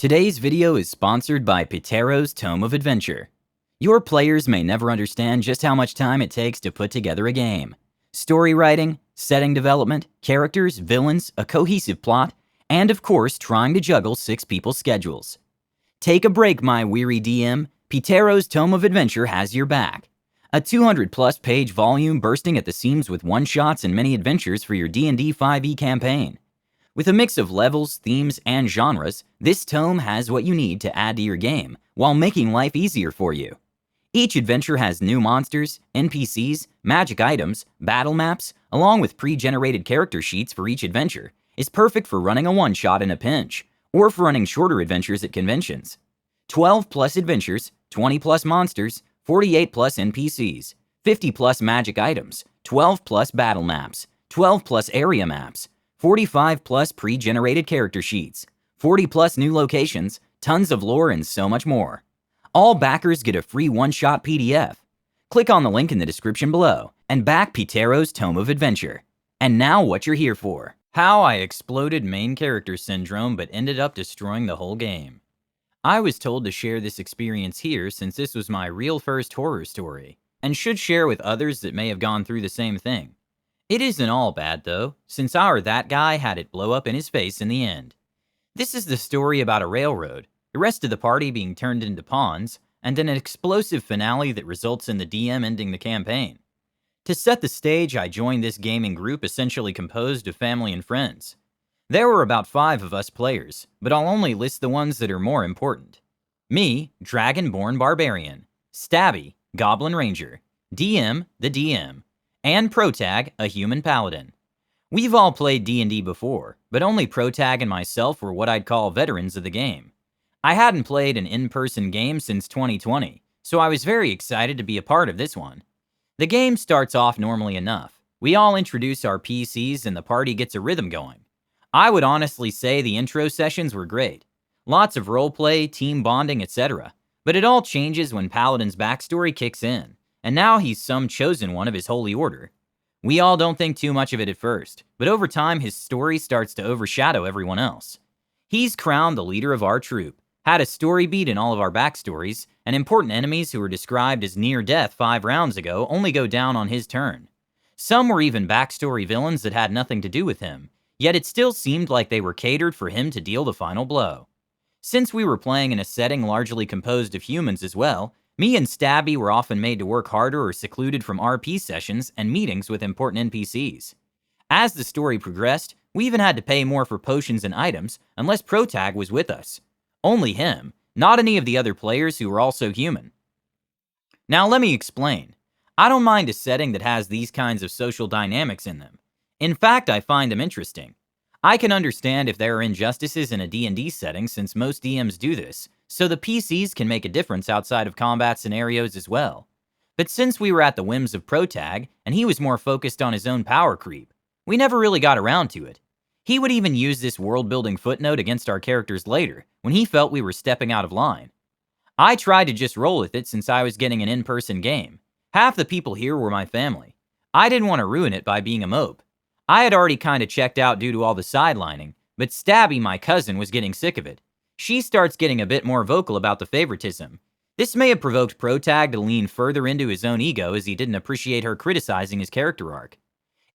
Today's video is sponsored by Ptero's Tome of Adventure. Your players may never understand just how much time it takes to put together a game. Story writing, setting development, characters, villains, a cohesive plot, and of course trying to juggle 6 people's schedules. Take a break, my weary DM. Ptero's Tome of Adventure has your back. A 200-plus page volume bursting at the seams with one-shots and many adventures for your D&D 5e campaign. With a mix of levels, themes, and genres, this tome has what you need to add to your game while making life easier for you. Each adventure has new monsters, NPCs, magic items, battle maps, along with pre-generated character sheets for each adventure, is perfect for running a one-shot in a pinch, or for running shorter adventures at conventions. 12-plus adventures, 20-plus monsters, 48-plus NPCs, 50-plus magic items, 12-plus battle maps, 12-plus area maps, 45-plus pre-generated character sheets, 40-plus new locations, tons of lore, and so much more. All backers get a free one-shot PDF. Click on the link in the description below and back Ptero's Tome of Adventure. And now what you're here for. How I exploded main character syndrome but ended up destroying the whole game. I was told to share this experience here since this was my real first horror story, and should share with others that may have gone through the same thing. It isn't all bad though, since that guy had it blow up in his face in the end. This is the story about a railroad, the rest of the party being turned into pawns, and an explosive finale that results in the DM ending the campaign. To set the stage, I joined this gaming group essentially composed of family and friends. There were about 5 of us players, but I'll only list the ones that are more important. Me, Dragonborn Barbarian, Stabby, Goblin Ranger, DM, the DM, and Protag, a human paladin. We've all played D&D before, but only Protag and myself were what I'd call veterans of the game. I hadn't played an in-person game since 2020, so I was very excited to be a part of this one. The game starts off normally enough. We all introduce our PCs and the party gets a rhythm going. I would honestly say the intro sessions were great. Lots of roleplay, team bonding, etc. But it all changes when Paladin's backstory kicks in, and now he's some chosen one of his holy order. We all don't think too much of it at first, but over time his story starts to overshadow everyone else. He's crowned the leader of our troop, had a story beat in all of our backstories, and important enemies who were described as near death 5 rounds ago only go down on his turn. Some were even backstory villains that had nothing to do with him, yet it still seemed like they were catered for him to deal the final blow. Since we were playing in a setting largely composed of humans as well, me and Stabby were often made to work harder or secluded from RP sessions and meetings with important NPCs. As the story progressed, we even had to pay more for potions and items unless Protag was with us. Only him, not any of the other players who were also human. Now let me explain. I don't mind a setting that has these kinds of social dynamics in them. In fact, I find them interesting. I can understand if there are injustices in a D&D setting since most DMs do this, so the PCs can make a difference outside of combat scenarios as well. But since we were at the whims of Protag, and he was more focused on his own power creep, we never really got around to it. He would even use this world-building footnote against our characters later, when he felt we were stepping out of line. I tried to just roll with it since I was getting an in-person game. Half the people here were my family. I didn't want to ruin it by being a mope. I had already kinda checked out due to all the sidelining, but Stabby, my cousin, was getting sick of it. She starts getting a bit more vocal about the favoritism. This may have provoked Protag to lean further into his own ego as he didn't appreciate her criticizing his character arc.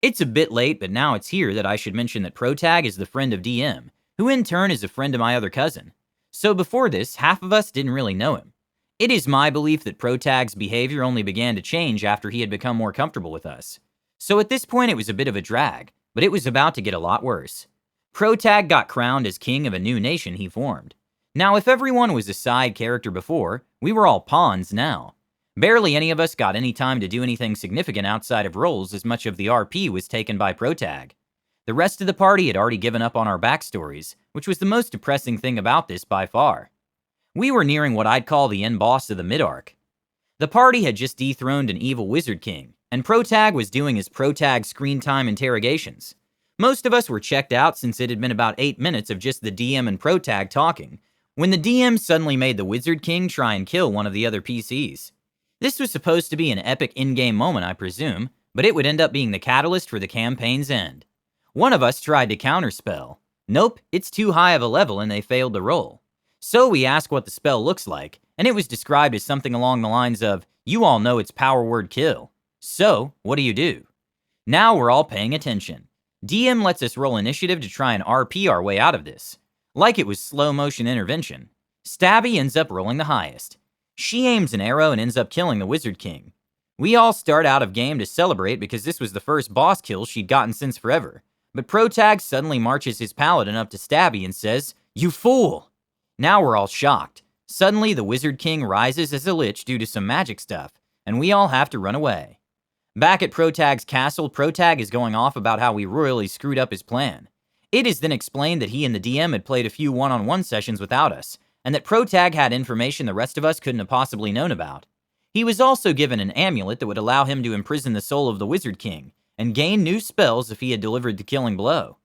It's a bit late, but now it's here that I should mention that Protag is the friend of DM, who in turn is a friend of my other cousin. So before this, half of us didn't really know him. It is my belief that Protag's behavior only began to change after he had become more comfortable with us. So at this point it was a bit of a drag, but it was about to get a lot worse. Protag got crowned as king of a new nation he formed. Now if everyone was a side character before, we were all pawns now. Barely any of us got any time to do anything significant outside of roles as much of the RP was taken by Protag. The rest of the party had already given up on our backstories, which was the most depressing thing about this by far. We were nearing what I'd call the end boss of the mid-arc. The party had just dethroned an evil wizard king, and Protag was doing his Protag screen time interrogations. Most of us were checked out since it had been about 8 minutes of just the DM and Protag talking, when the DM suddenly made the wizard king try and kill one of the other PCs. This was supposed to be an epic in-game moment, I presume, but it would end up being the catalyst for the campaign's end. One of us tried to counterspell. Nope, it's too high of a level and they failed to roll. So we ask what the spell looks like, and it was described as something along the lines of, you all know it's power word kill. So, what do? Now we're all paying attention. DM lets us roll initiative to try and RP our way out of this. Like it was slow motion intervention. Stabby ends up rolling the highest. She aims an arrow and ends up killing the Wizard King. We all start out of game to celebrate because this was the first boss kill she'd gotten since forever. But Protag suddenly marches his paladin up to Stabby and says, "You fool!" Now we're all shocked. Suddenly the Wizard King rises as a lich due to some magic stuff, and we all have to run away. Back at Protag's castle, Protag is going off about how we royally screwed up his plan. It is then explained that he and the DM had played a few one-on-one sessions without us, and that Protag had information the rest of us couldn't have possibly known about. He was also given an amulet that would allow him to imprison the soul of the Wizard King, and gain new spells if he had delivered the killing blow.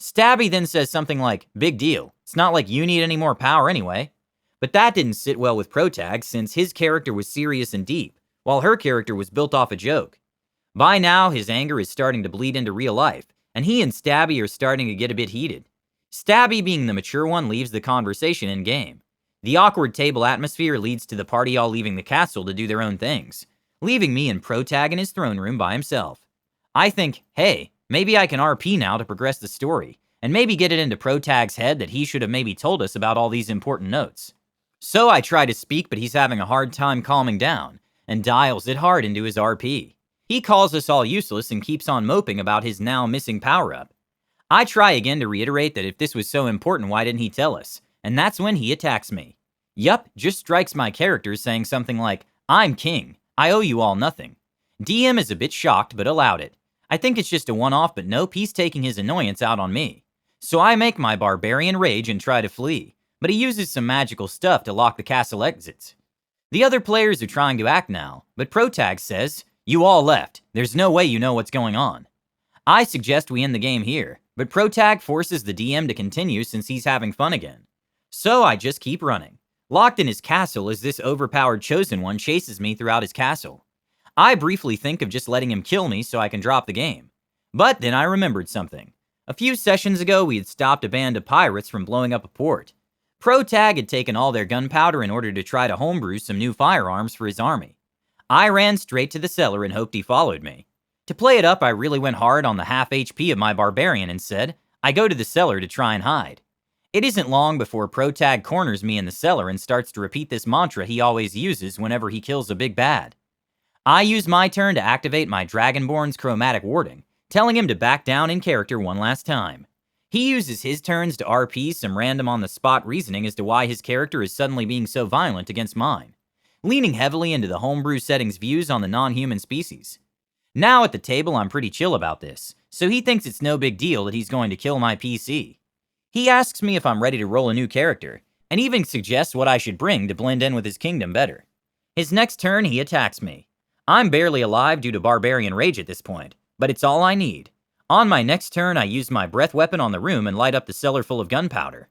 Stabby then says something like, "Big deal, it's not like you need any more power anyway." But that didn't sit well with Protag, since his character was serious and deep, while her character was built off a joke. By now, his anger is starting to bleed into real life, and he and Stabby are starting to get a bit heated. Stabby, being the mature one, leaves the conversation in-game. The awkward table atmosphere leads to the party all leaving the castle to do their own things, leaving me and Protag in his throne room by himself. I think, hey, maybe I can RP now to progress the story, and maybe get it into Protag's head that he should have maybe told us about all these important notes. So I try to speak, but he's having a hard time calming down, and dials it hard into his RP. He calls us all useless and keeps on moping about his now missing power-up. I try again to reiterate that if this was so important, why didn't he tell us? And that's when he attacks me. Yup, just strikes my character saying something like, "I'm king, I owe you all nothing." DM is a bit shocked, but allowed it. I think it's just a one-off, but nope, he's taking his annoyance out on me. So I make my barbarian rage and try to flee, but he uses some magical stuff to lock the castle exits. The other players are trying to act now, but Protag says, "You all left. There's no way you know what's going on." I suggest we end the game here, but Protag forces the DM to continue since he's having fun again. So I just keep running, locked in his castle as this overpowered chosen one chases me throughout his castle. I briefly think of just letting him kill me so I can drop the game. But then I remembered something. A few sessions ago, we had stopped a band of pirates from blowing up a port. Protag had taken all their gunpowder in order to try to homebrew some new firearms for his army. I ran straight to the cellar and hoped he followed me. To play it up, I really went hard on the half HP of my barbarian and said, "I go to the cellar to try and hide." It isn't long before Protag corners me in the cellar and starts to repeat this mantra he always uses whenever he kills a big bad. I use my turn to activate my Dragonborn's chromatic warding, telling him to back down in character one last time. He uses his turns to RP some random on-the-spot reasoning as to why his character is suddenly being so violent against mine, leaning heavily into the homebrew setting's views on the non-human species. Now at the table, I'm pretty chill about this, so he thinks it's no big deal that he's going to kill my PC. He asks me if I'm ready to roll a new character, and even suggests what I should bring to blend in with his kingdom better. His next turn, he attacks me. I'm barely alive due to barbarian rage at this point, but it's all I need. On my next turn, I use my breath weapon on the room and light up the cellar full of gunpowder.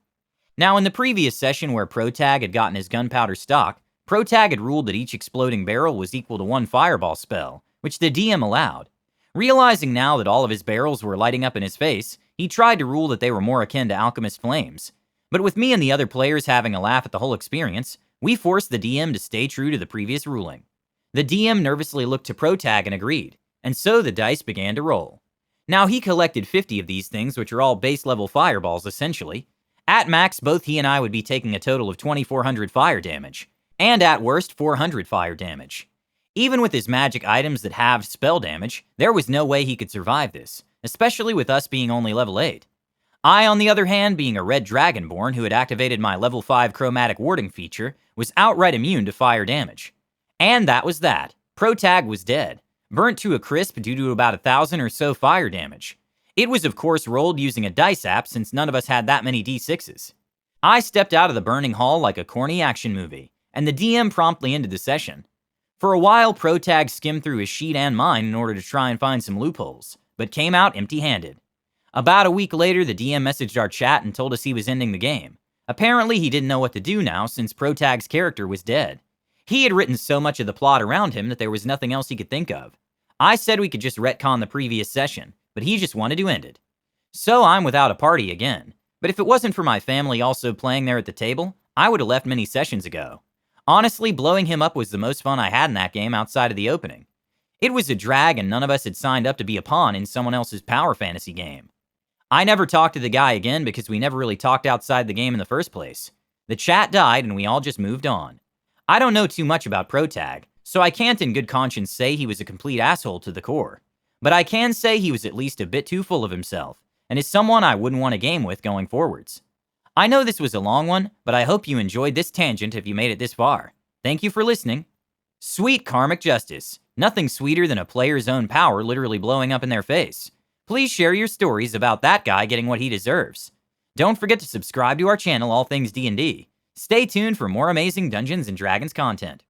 Now, in the previous session where Protag had gotten his gunpowder stock, Protag had ruled that each exploding barrel was equal to one fireball spell, which the DM allowed. Realizing now that all of his barrels were lighting up in his face, he tried to rule that they were more akin to alchemist flames. But with me and the other players having a laugh at the whole experience, we forced the DM to stay true to the previous ruling. The DM nervously looked to Protag and agreed, and so the dice began to roll. Now he collected 50 of these things, which are all base level fireballs essentially. At max, both he and I would be taking a total of 2,400 fire damage, and at worst, 400 fire damage. Even with his magic items that have spell damage, there was no way he could survive this, especially with us being only level 8. I, on the other hand, being a red dragonborn who had activated my level 5 chromatic warding feature, was outright immune to fire damage. And that was that. Protag was dead, burnt to a crisp due to about 1,000 or so fire damage. It was of course rolled using a dice app since none of us had that many d6s. I stepped out of the burning hall like a corny action movie, and the DM promptly ended the session. For a while, Protag skimmed through his sheet and mine in order to try and find some loopholes, but came out empty-handed. About a week later, the DM messaged our chat and told us he was ending the game. Apparently, he didn't know what to do now since Protag's character was dead. He had written so much of the plot around him that there was nothing else he could think of. I said we could just retcon the previous session, but he just wanted to end it. So I'm without a party again. But if it wasn't for my family also playing there at the table, I would have left many sessions ago. Honestly, blowing him up was the most fun I had in that game outside of the opening. It was a drag and none of us had signed up to be a pawn in someone else's power fantasy game. I never talked to the guy again because we never really talked outside the game in the first place. The chat died and we all just moved on. I don't know too much about ProTag, so I can't in good conscience say he was a complete asshole to the core. But I can say he was at least a bit too full of himself, and is someone I wouldn't want to game with going forwards. I know this was a long one, but I hope you enjoyed this tangent if you made it this far. Thank you for listening. Sweet karmic justice. Nothing sweeter than a player's own power literally blowing up in their face. Please share your stories about that guy getting what he deserves. Don't forget to subscribe to our channel, All Things D&D. Stay tuned for more amazing Dungeons & Dragons content.